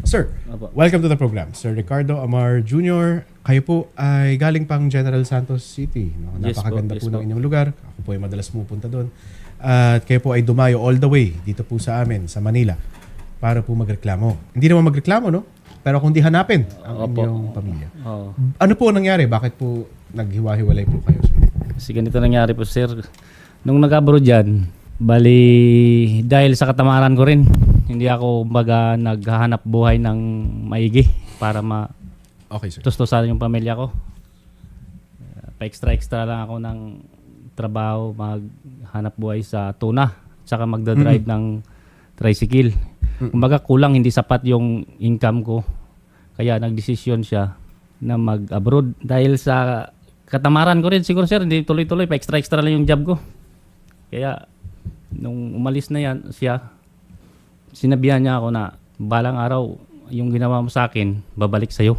Sir, Opo. welcome to the program. Sir Ricardo Amar Jr., kayo po ay galing pang General Santos City. No? Yes Napakaganda po, yes po ng po. inyong lugar. Ako po ay madalas pumupunta doon. At kayo po ay dumayo all the way dito po sa amin, sa Manila, para po magreklamo. Hindi naman magreklamo, no? Pero kundi hanapin ang Opo. inyong pamilya. Oo. Ano po ang nangyari? Bakit po naghiwa-hiwalay po kayo, sir? Kasi ganito nangyari po, sir. Nung nag-abroad dyan, bali dahil sa katamaran ko rin, hindi ako baga naghahanap buhay ng maigi para Okay, sir. matustusan yung pamilya ko. Pa-extra lang ako ng trabaho, maghanap buhay sa tuna, tsaka magdadrive ng tricycle. Kumbaga kulang, hindi sapat yung income ko. Kaya nagdesisyon siya na mag-abroad. Dahil sa katamaran ko rin siguro, sir, hindi tuloy-tuloy, pa-extra lang yung job ko. Kaya nung umalis na yan siya, sinabihan niya ako na balang araw yung ginawa mo sa akin, babalik sa'yo.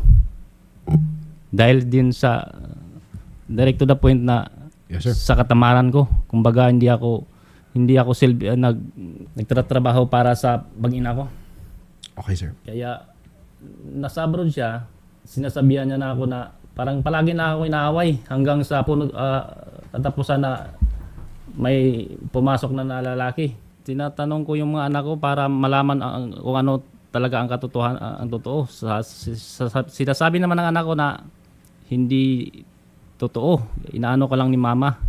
Dahil din sa direct to the point na Yes, sir. sa katamaran ko, kumbaga hindi ako nagtatrabaho para sa mag-ina ko. Okay, sir. Kaya nasa abroad siya, sinasabihan niya na ako na parang palagi na ako inaaway hanggang sa katapusan na may pumasok na lalaki. Tinatanong ko yung mga anak ko para malaman kung ano talaga ang katotohanan, ang totoo. Sinasabi naman ng anak ko na hindi totoo. Inaano ka lang ni mama.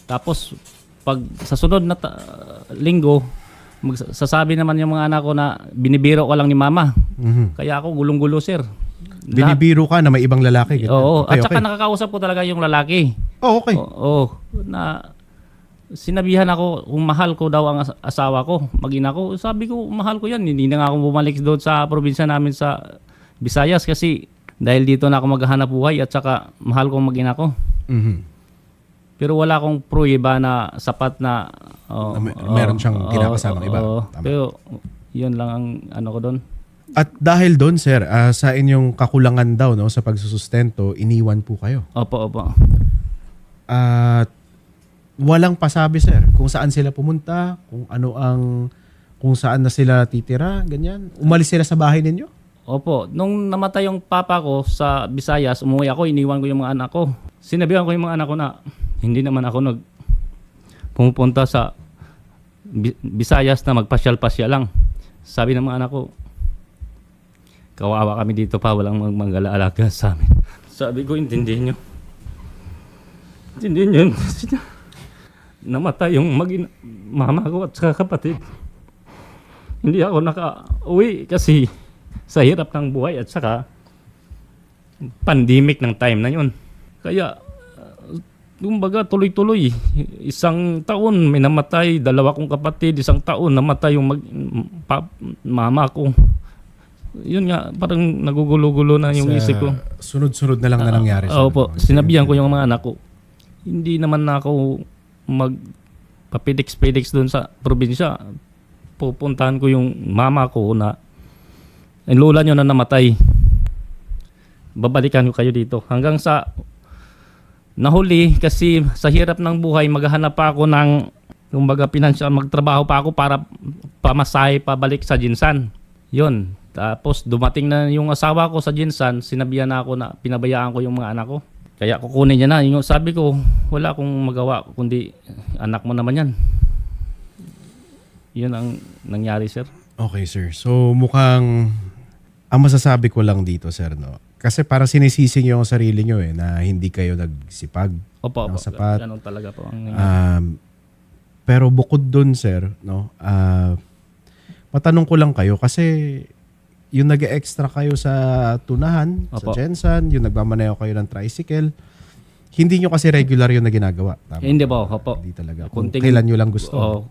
Tapos pag sa sunod na linggo, sasabi naman yung mga anak ko na binibiro ka lang ni mama. Mhm. Kaya ako gulong-gulo, sir. Binibiro ka na may ibang lalaki. ganyan. Oo. Okay, At saka okay. nakakausap ko talaga yung lalaki. Oh, okay. Oo. Na sinabihan ako kung mahal ko daw ang asawa ko, mag-ina ko. Sabi ko, mahal ko yan. Hindi na nga ako bumalik doon sa probinsya namin sa Visayas kasi dahil dito na ako maghahanap buhay at saka mahal ko mag-ina ko. Mhm. Pero wala akong pruweba na sapat na Meron siyang kinakasamang iba. Tama. Pero yun lang ang ano ko doon. At dahil doon, sir, sa inyong kakulangan daw no sa pagsusustento, iniwan po kayo. Opo. At walang pasabi, sir, kung saan sila pumunta, kung saan na sila titira, ganyan. Umalis sila sa bahay ninyo? Opo. Nung namatay yung papa ko sa Visayas, umuwi ako, iniwan ko yung mga anak ko. Sinabihan ko yung mga anak ko na hindi naman ako pumupunta sa Visayas na magpasyal-pasyal lang. Sabi ng mga anak ko, kawawa kami dito pa, walang mag-alaga sa amin. Sabi ko, intindihin nyo. Intindihin nyo. Namatay yung mama ko at saka kapatid. Hindi ako naka-uwi kasi sa hirap ng buhay at saka pandemic ng time na yun. Kaya, kumbaga tuloy-tuloy. Isang taon may namatay, dalawa kong kapatid, isang taon namatay yung mama ko. Yun nga, parang nagugulo-gulo na yung isip ko. Sunod-sunod na lang na nangyari. sir. Opo, sinabihan ko yung mga anak ko, hindi naman na ako magpapedix-pedix doon sa probinsya. Pupuntahan ko yung mama ko na lola nyo na namatay. Babalikan ko kayo dito. Hanggang sa nahuli kasi sa hirap ng buhay, maghahanap pa ako ng kumbaga pinansyal, magtrabaho pa ako para pamasahe pabalik sa Jinsan. Yun. Tapos dumating na yung asawa ko sa Jinsan, sinabihan na ako na pinabayaan ko yung mga anak ko. Kaya kukunin niya na. Yung sabi ko, wala akong magawa kundi anak mo naman yan. Yun ang nangyari, sir. Okay, sir. So mukhang ang masasabi ko lang dito, sir, no? Kasi para sinisisi niyo ang sarili niyo na hindi kayo nagsipag Opo. ng sapat. Ganun talaga po ang nangyari. Pero bukod dun, sir, no? Matanong ko lang kayo kasi yung nag-extra kayo sa tunahan, Opo. sa Jensan, yung nagmamaneho kayo ng tricycle, hindi nyo kasi regular yun na ginagawa. Tama? Hindi po, opo. Hindi talaga. Kung Kunting- kailan nyo lang gusto.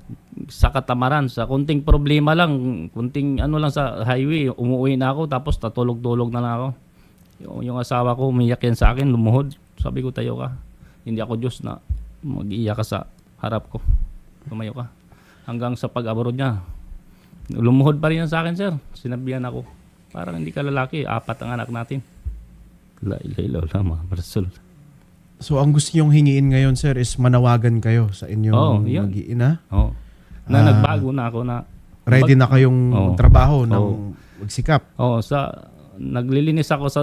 Sa katamaran, sa kunting problema lang, kunting ano lang sa highway, umuwi na ako tapos tatulog-tulog na lang ako. Yung asawa ko, umiyak yan sa akin, lumuhod. Sabi ko, tayo ka. Hindi ako Diyos na mag-iiyak ka sa harap ko. Tumayo ka. Hanggang sa pag-abroad niya. Lumuhod pa rin yan sa akin, sir. Sinabihan ako. Parang hindi ka lalaki, 4 ang anak natin. La ilaha illallah, Muhammad Rasulullah. So ang gusto nyong hingiin ngayon, sir, is manawagan kayo sa inyong yun. mag-iina. Oo. Na nagbago na ako na Ready na kayong Oo. magtrabaho ng Oo. magsikap. Oo, naglilinis ako sa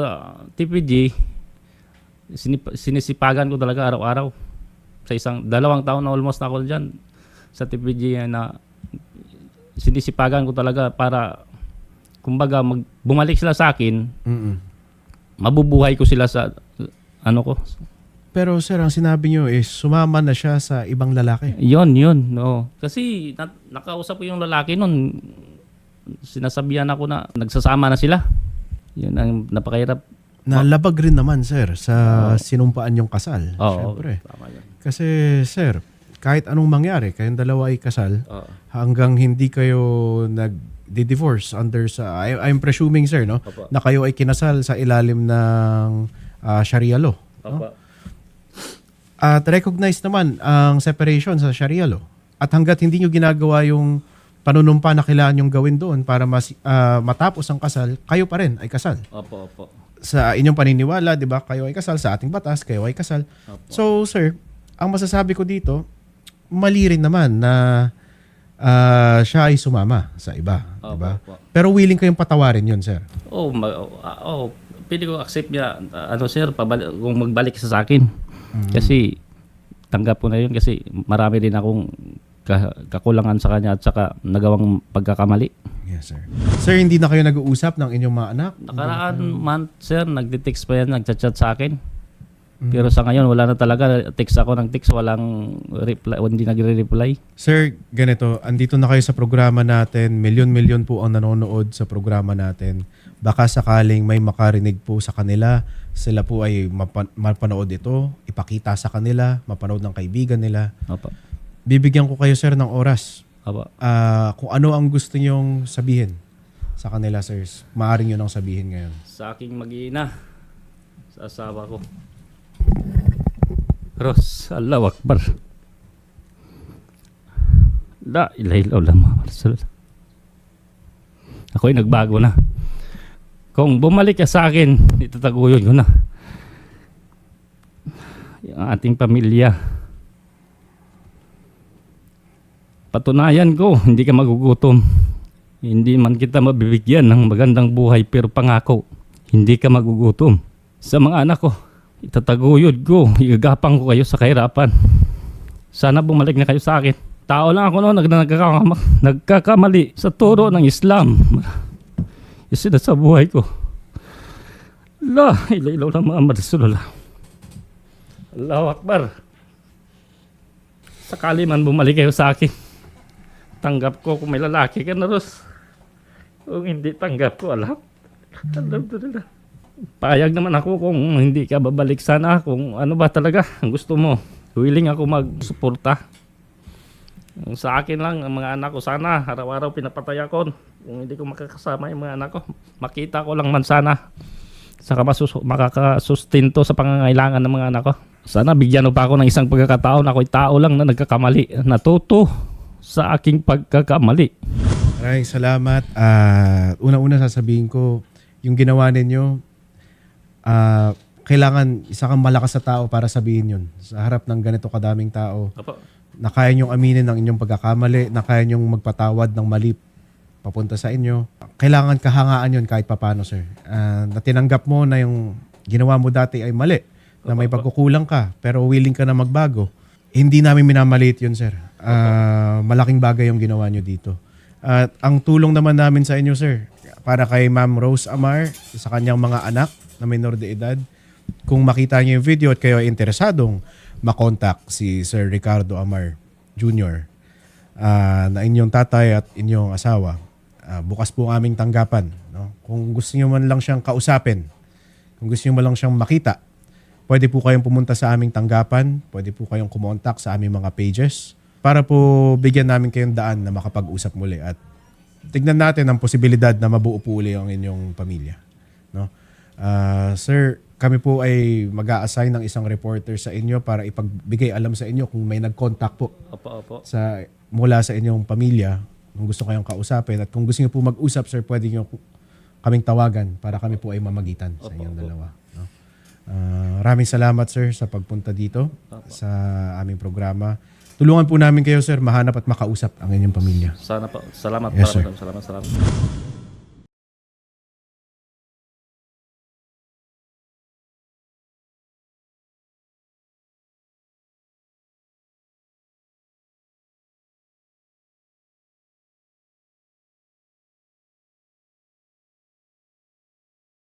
TPG. Sinisipagan ko talaga araw-araw. Sa 2 taon na almost na ako dyan sa TPG na sinisipagan ko talaga para kumbaga bumalik sila sa akin, mabubuhay ko sila sa ano ko. Pero sir, ang sinabi nyo is sumama na siya sa ibang lalaki. Yun. No. Kasi nakausap ko yung lalaki nun. Sinasabihan ako na nagsasama na sila. Yun ang napakahirap. Nalabag rin naman sir sa sinumpaan yung kasal. Oo, Syempre. tama yun. Kasi sir, kahit anong mangyari, kayong dalawa ay kasal, Oo. hanggang hindi kayo nag-divorce under sa, I'm presuming sir, no? Opo. Na kayo ay kinasal sa ilalim ng Sharia law. Opo. At recognize naman ang separation sa Sharia law. At hanggat hindi nyo ginagawa yung panunumpa na kailangan yung gawin doon para matapos ang kasal, kayo pa rin ay kasal. Opo. Sa inyong paniniwala, di ba, kayo ay kasal. Sa ating batas, kayo ay kasal. Opo. So, sir, ang masasabi ko dito, mali rin naman na siya ay sumama sa iba. Di ba? Opo. Pero willing kayong patawarin yun, sir. Pwede ko accept niya, sir, kung magbalik sa akin. Kasi, tanggap ko na yun kasi marami din akong kakulangan sa kanya at saka nagawang pagkakamali. Yes, sir. Sir, hindi na kayo nag-uusap ng inyong mga anak? Nakaraan month, sir, nagte-text pa yan, nagchat-chat sa akin. Pero sa ngayon, wala na talaga. Text ako ng text, walang reply, hindi nagre-reply. Sir, ganito, andito na kayo sa programa natin. Milyon-milyon po ang nanonood sa programa natin. Baka sakaling may makarinig po sa kanila, sila po ay mapanood ito, ipakita sa kanila, mapanood ng kaibigan nila. Opo. Bibigyan ko kayo, sir, ng oras. Opo. Kung ano ang gusto nyong sabihin sa kanila, sirs, maaari nyo nang sabihin ngayon. Sa aking mag-iina, sa asawa ko. Ros, Allahu Akbar. La ilaha illallah Muhammad Rasulullah. Ako'y nagbago na. Kung bumalik ka sa akin, itataguyod ko na. Yung ating pamilya. Patunayan ko, hindi ka magugutom. Hindi man kita mabibigyan ng magandang buhay, pero pangako, hindi ka magugutom. Sa mga anak ko, itataguyod ko, igagapang ko kayo sa kahirapan. Sana bumalik na kayo sa akin. Tao lang ako noon, nagkakamali sa turo ng Islam. Isa na sa buhay ko. La ilaha illallah Muhammad Rasulullah. Allahu Akbar. Sakali man bumalik kayo sa akin, tanggap ko kung may lalaki ka na, Ros. Kung hindi tanggap ko, alhamdulillah. Payag naman ako kung hindi ka babalik sana. Kung ano ba talaga ang gusto mo. Willing ako magsuporta. Sa akin lang, ang mga anak ko sana, araw-araw pinapatay ako. Kung hindi ko makakasama yung mga anak ko, makita ko lang man sana. Saka makakasustinto sa pangangailangan ng mga anak ko. Sana bigyan mo pa ako ng isang pagkakataon. Ako'y tao lang na nagkakamali. Natuto sa aking pagkakamali. Maraming salamat. Una-una sasabihin ko, yung ginawa ninyo, kailangan isa kang malakas sa tao para sabihin yun. Sa harap ng ganito kadaming tao, Opo. na kaya nyong aminin ng inyong pagkakamali, na kaya nyong magpatawad ng mali papunta sa inyo. Kailangan kahangaan yun kahit papano, sir. Na tinanggap mo na yung ginawa mo dati ay mali, na may pagkukulang ka, pero willing ka na magbago. Hindi namin minamaliit yun, sir. Malaking bagay yung ginawa nyo dito. At ang tulong naman namin sa inyo, sir, para kay Ma'am Rose Amar, sa kanyang mga anak na minor de edad, kung makita niyo yung video at kayo ay interesadong makontak si Sir Ricardo Amar Jr. Na inyong tatay at inyong asawa, bukas po ang aming tanggapan. No? Kung gusto niyo man lang siyang kausapin, kung gusto niyo man lang siyang makita, pwede po kayong pumunta sa aming tanggapan, pwede po kayong kumontak sa aming mga pages para po bigyan namin kayong daan na makapag-usap muli at tignan natin ang posibilidad na mabuo po uli ang inyong pamilya. No? Sir, kami po ay mag-a-assign ng isang reporter sa inyo para ipagbigay alam sa inyo kung may nag-contact po Opo. mula sa inyong pamilya, kung gusto kayong kausapin. At kung gusto niyo po mag-usap, sir, pwede niyo kaming tawagan para kami po ay mamagitan sa inyong dalawa. No? Maraming salamat, sir, sa pagpunta dito sa aming programa. Tulungan po namin kayo, sir, mahanap at makausap ang inyong pamilya. Sana po. Salamat. Yes, sir. Salamat.